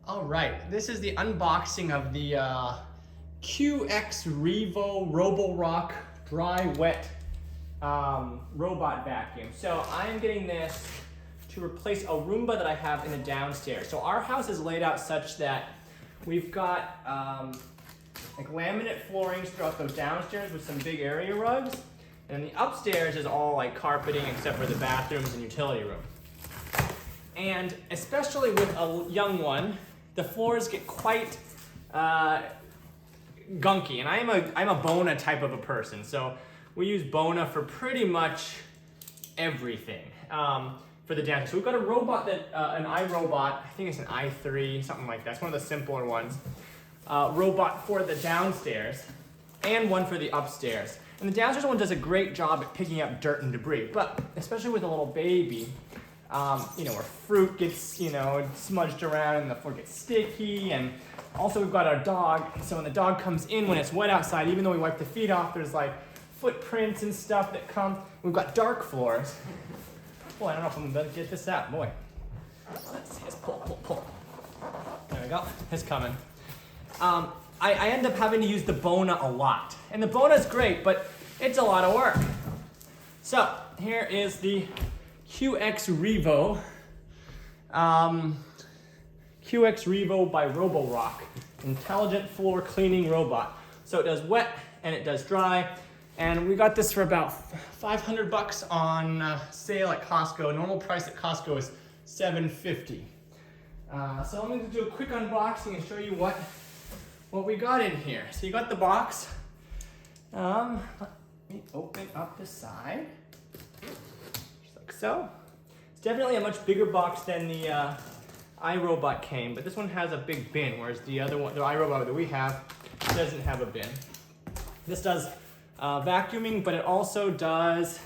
All right, this is the unboxing of the QX Revo Roborock dry wet robot vacuum. So I'm getting this to replace a Roomba that I have in the downstairs. So our house is laid out such that we've got like laminate floorings throughout the downstairs with some big area rugs. And the upstairs is all like carpeting except for the bathrooms and utility room. And especially with a young one, the floors get quite gunky. And I'm a Bona type of a person. So we use Bona for pretty much everything for the downstairs. So we've got a robot that, an iRobot, I think it's an i3, something like that. It's one of the simpler ones. Robot for the downstairs and one for the upstairs. And the downstairs one does a great job at picking up dirt and debris, but especially with a little baby, you know, where fruit gets, you know, smudged around and the floor gets sticky. And also we've got our dog, so when the dog comes in when it's wet outside, even though we wipe the feet off, there's like footprints and stuff that come. We've got dark floors. Boy, I don't know if I'm gonna get this out, boy. Let's see, let's pull. There we go, it's coming. I end up having to use the Bona a lot. And the Bona's great, but it's a lot of work. So here is the QX Revo. QX Revo by Roborock. Intelligent floor cleaning robot. So it does wet and it does dry. And we got this for about $500 on sale at Costco. Normal price at Costco is $7.50. So I'm going to do a quick unboxing and show you what we got in here. So you got the box. Let me open up the side. Just like so. It's definitely a much bigger box than the iRobot came, but this one has a big bin, whereas the other one, the iRobot that we have, doesn't have a bin. This does vacuuming, but it also does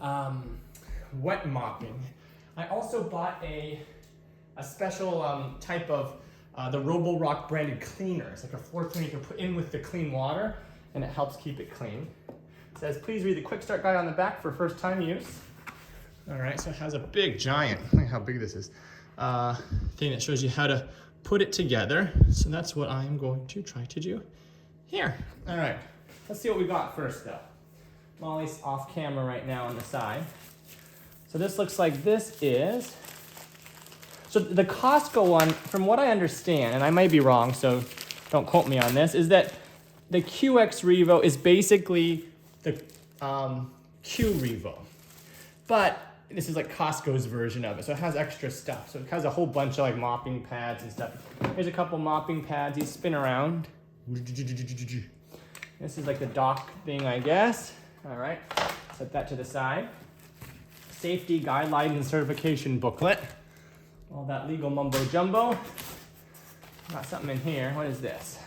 wet mopping. I also bought a special type of the Roborock branded cleaner. It's like a floor cleaner you can put in with the clean water, and it helps keep it clean. It says, please read the quick start guide on the back for first time use. All right, so it has a big giant, look how big this is, thing that shows you how to put it together. So that's what I'm going to try to do here. All right, let's see what we got first though. Molly's off camera right now on the side. So this looks like this is, so the Costco one, from what I understand, and I might be wrong, so don't quote me on this, is that the QX Revo is basically the Q Revo. But this is like Costco's version of it, so it has extra stuff. So it has a whole bunch of like mopping pads and stuff. Here's a couple mopping pads. These spin around. This is like the dock thing, I guess. All right, set that to the side. Safety guideline and certification booklet. All that legal mumbo jumbo. Got something in here. What is this?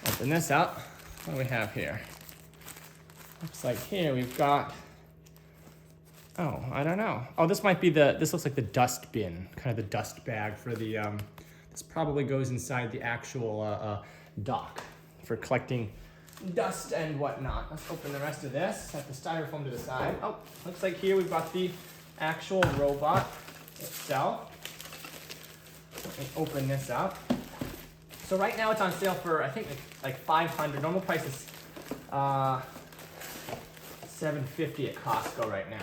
Open this up. What do we have here? Looks like here we've got, oh, I don't know. Oh, this might be this looks like the dust bin, kind of the dust bag for the, this probably goes inside the actual dock for collecting dust and whatnot. Let's open the rest of this. Set the styrofoam to the side. Oh, looks like here we've got the actual robot itself. Let me open this up. So right now it's on sale for, I think, like $500. Normal price is $7.50 at Costco right now.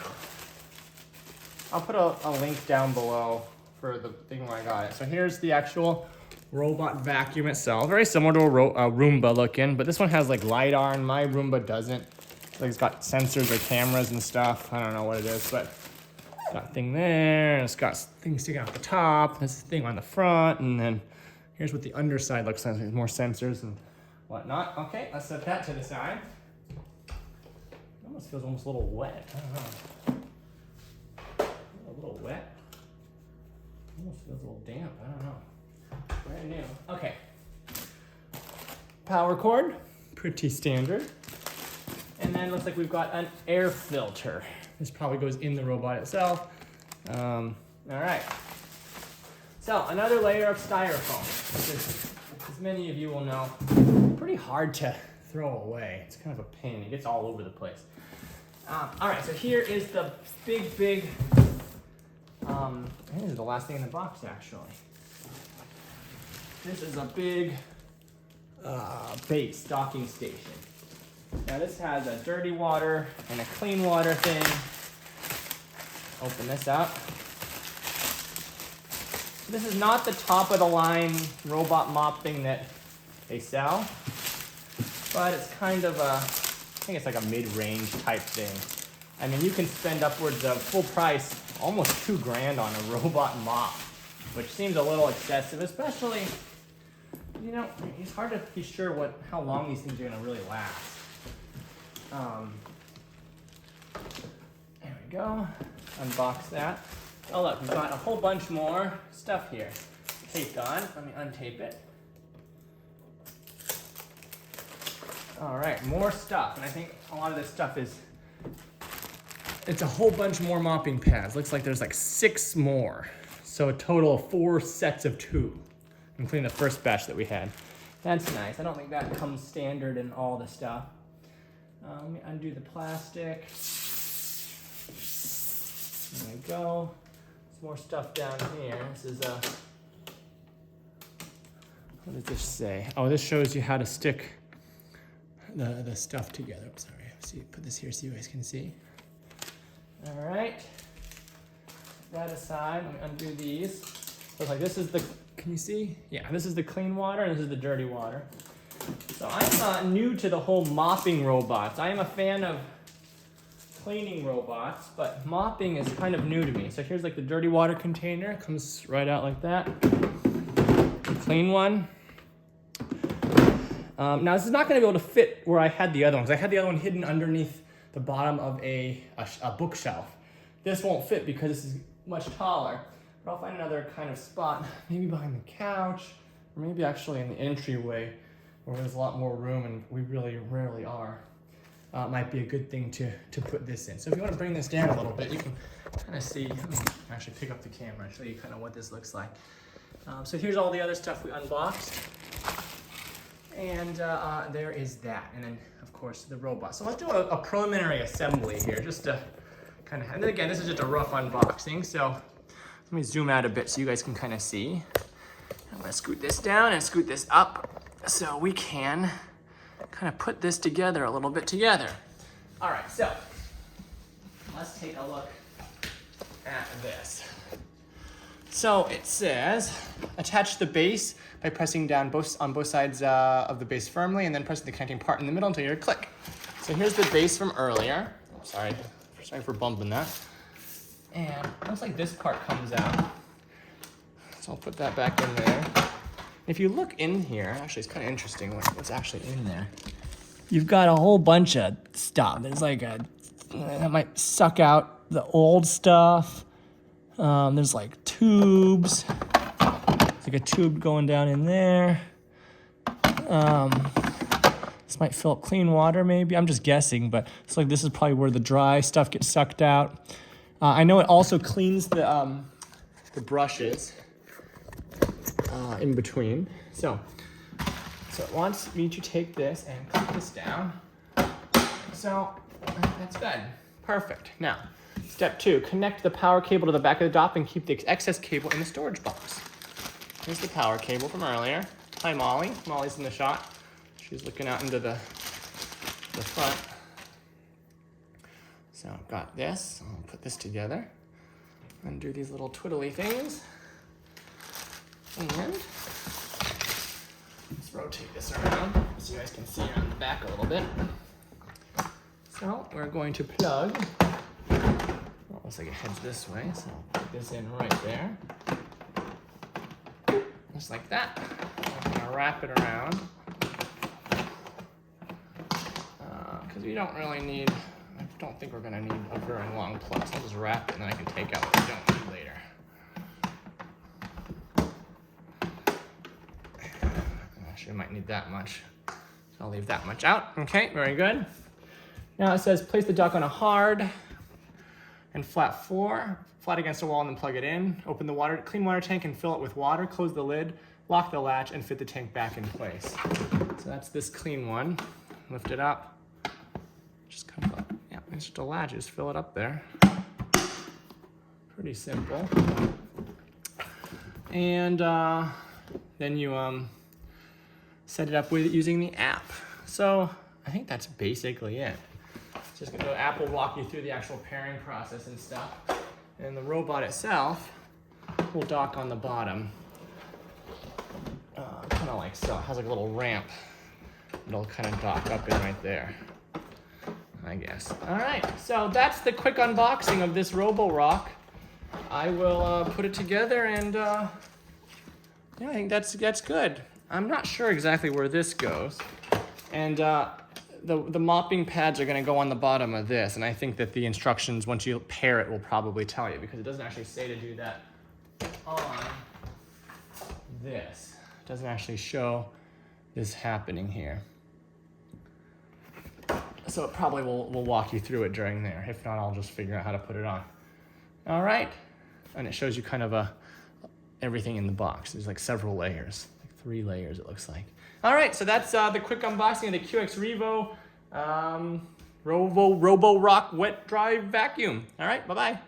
I'll put a link down below for the thing where I got it. So here's the actual robot vacuum itself. Very similar to a Roomba looking, but this one has like LiDAR and my Roomba doesn't. Like it's got sensors or cameras and stuff. I don't know what it is, but it's got a thing there, and it's got things sticking out the top. There's a thing on the front, and then here's what the underside looks like. There's more sensors and whatnot. Okay, let's set that to the side. It almost feels almost a little wet. I don't know. A little wet. Almost feels a little damp. I don't know. Brand new. Okay. Power cord, pretty standard. And then looks like we've got an air filter. This probably goes in the robot itself. All right. So another layer of styrofoam, which is, as many of you will know, pretty hard to throw away. It's kind of a pain. It gets all over the place. All right, so here is the big, I think this is the last thing in the box, actually. This is a big base docking station. Now this has a dirty water and a clean water thing. Open this up. This is not the top of the line robot mop thing that they sell, but it's kind of I think it's like a mid-range type thing. I mean, you can spend upwards of full price, almost $2,000 on a robot mop, which seems a little excessive, especially, you know, it's hard to be sure how long these things are gonna really last. There we go, unbox that. Oh look, we've got a whole bunch more stuff here taped on. Let me untape it. All right, more stuff, and I think a lot of this stuff it's a whole bunch more mopping pads. Looks like there's like 6 more. So a total of 4 sets of 2, including the first batch that we had. That's nice. I don't think that comes standard in all the stuff. Let me undo the plastic. There we go. Some more stuff down here. This is what does this say? Oh, this shows you how to stick the stuff together. Oops, sorry. See, put this here so you guys can see. All right. That aside, let me undo these. Looks like this is can you see? Yeah, this is the clean water and this is the dirty water. So I'm not new to the whole mopping robots. I am a fan of cleaning robots, but mopping is kind of new to me. So here's like the dirty water container. It comes right out like that. The clean one. Now this is not going to be able to fit where I had the other ones. I had the other one hidden underneath the bottom of a bookshelf. This won't fit because this is much taller, but I'll find another kind of spot, maybe behind the couch, or maybe actually in the entryway where there's a lot more room and we really rarely are. Might be a good thing to put this in. So if you want to bring this down a little bit, you can kind of see, let me actually pick up the camera and show you kind of what this looks like. So here's all the other stuff we unboxed. And there is that. And then, of course, the robot. So let's do a preliminary assembly here, just to kind of, and then again, this is just a rough unboxing. So let me zoom out a bit so you guys can kind of see. I'm gonna scoot this down and scoot this up so we can kind of put this together a little bit together. All right, so let's take a look at this. So it says, attach the base by pressing down on both sides of the base firmly and then pressing the connecting part in the middle until you hear a click. So here's the base from earlier. Oh, sorry for bumping that. And it looks like this part comes out. So I'll put that back in there. If you look in here, actually it's kind of interesting what's actually in there. You've got a whole bunch of stuff. There's like that might suck out the old stuff. There's like tubes. There's like a tube going down in there. This might fill up clean water maybe. I'm just guessing, but it's like this is probably where the dry stuff gets sucked out. I know it also cleans the brushes in between. So it wants me to take this and clip this down. So that's good. Perfect. Now, step 2, connect the power cable to the back of the dock and keep the excess cable in the storage box. Here's the power cable from earlier. Hi, Molly. Molly's in the shot. She's looking out into the front. So I've got this. I'll put this together. Undo these little twiddly things. And let's rotate this around so you guys can see around the back a little bit. So we're going to plug. Well, looks like it heads this way, so I'll put this in right there. Just like that. I'm gonna wrap it around. Because we don't really need, I don't think we're gonna need a very long plug. So I'll just wrap it and then I can take out what we don't need later. Actually, I might need that much. So I'll leave that much out. Okay, very good. Now it says place the duck on a hard and flat floor, flat against a wall, and then plug it in. Open the clean water tank and fill it with water. Close the lid, lock the latch, and fit the tank back in place. So that's this clean one. Lift it up. Just kind of, yeah, it's just a latch. Just fill it up there. Pretty simple. And then you set it up with using the app. So I think that's basically it. Just the app will walk you through the actual pairing process and stuff. And the robot itself will dock on the bottom. Kind of like so. It has like a little ramp. It'll kind of dock up in right there, I guess. All right, so that's the quick unboxing of this Roborock. I will put it together and yeah, I think that's good. I'm not sure exactly where this goes. And the mopping pads are gonna go on the bottom of this, and I think that the instructions, once you pair it, will probably tell you, because it doesn't actually say to do that on this. It doesn't actually show this happening here. So it probably will walk you through it during there. If not, I'll just figure out how to put it on. All right, and it shows you kind of everything in the box. There's like several layers, like 3 layers it looks like. All right, so that's the quick unboxing of the QX Revo Roborock wet dry vacuum. All right, bye-bye.